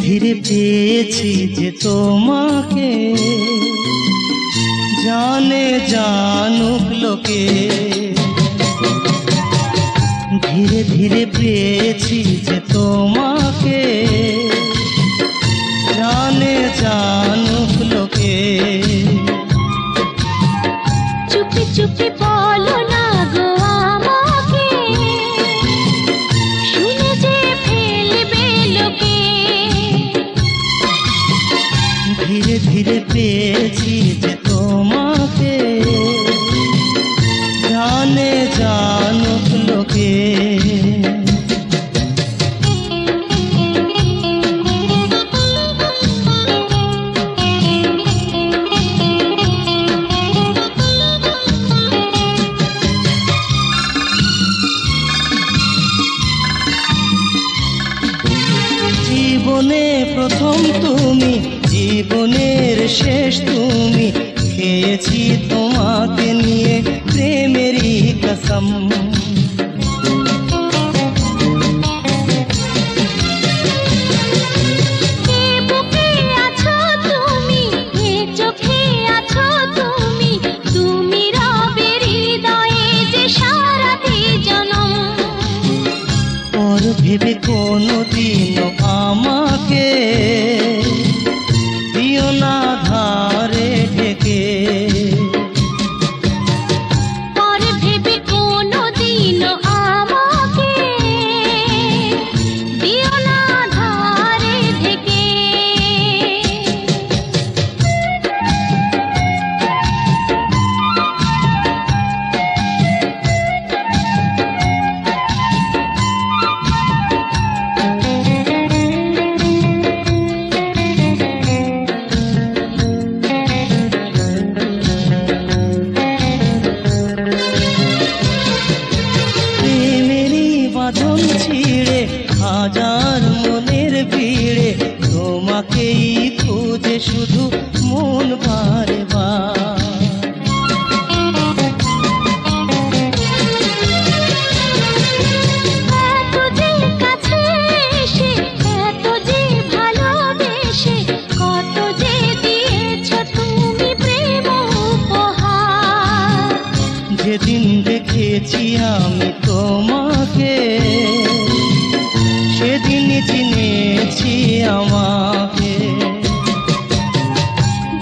ধীরে পেয়েছি যে তোমাকে, জানে জানুক লোকে। ধীরে ধীরে পেয়েছি যে তোমাকে, জানে জানুক লোকে। চুপি চুপি বলো না গো আমাকে, শুনে যে ফেলবে লোকে। ধীরে ধীরে পেয়েছি যে তোমাকে, জানে জানুক লোকে। জীবনে প্রথম তুমি, জীবনের শেষ তুমি, খেয়েছি তোমাকে নিয়ে প্রেমেরই কসম। এ বুকে আছো তুমি, এ চোখে আছো তুমি, তুমি রবে হৃদয়ে যে সারাটি জনম। পর ভেবে কোনোদিন আমাকে দিও না ধারে ঢেকে। পর ভেবে কোনোদিন আমাকে দিও না ধারে ঢেকে। প্রেমেরই বাঁধন ছিঁড়ে হাজার মনের ভিড়ে, তোমাকেই খুঁজে শুধু মন বারে বার। এত যে কাছে এসে, এত যে ভালোবেসে, কত যে দিয়েছ তুমি প্রেম উপহার। যেদিন দেখেছি আমি তোমাকে, সেদিন চিনেছি আমাকে।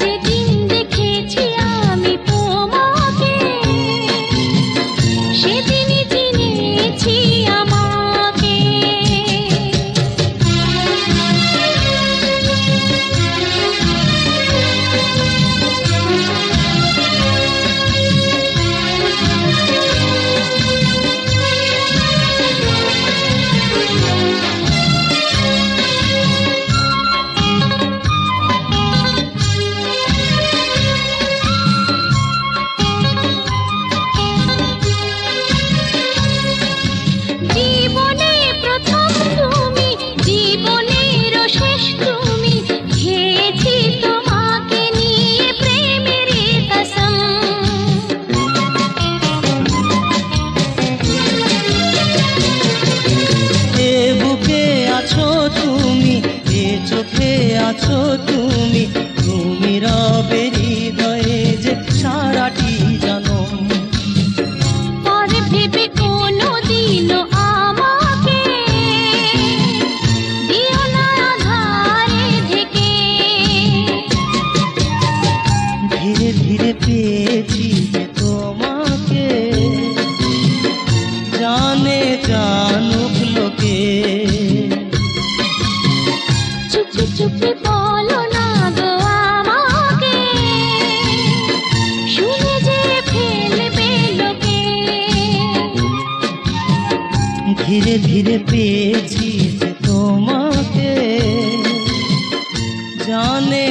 যেদিন দেখেছি আমি তোমাকে, সেদিনই চিনেছি আমাকে। জীবনে প্রথম তুমি, জীবনের শেষ তুমি, খেয়েছি তোমাকে নিয়ে প্রেমের কসম। এ বুকে আছো তুমি, এ চোখে আছো তুমি, তুমি রবে হৃদয়ে যে সারাটি জনম। পর ভেবে কোনোদিন আমাকে দিও না ধারে ঢেকে। ধীরে ধীরে পেয়েছি যে তোমাকে, জানে জানুক লোকে। চুপি চুপি বলো না গো আমাকে, শুনে যে ফেলবে লোকে। ধীরে ধীরে পেয়েছি যে তোমাকে, জানে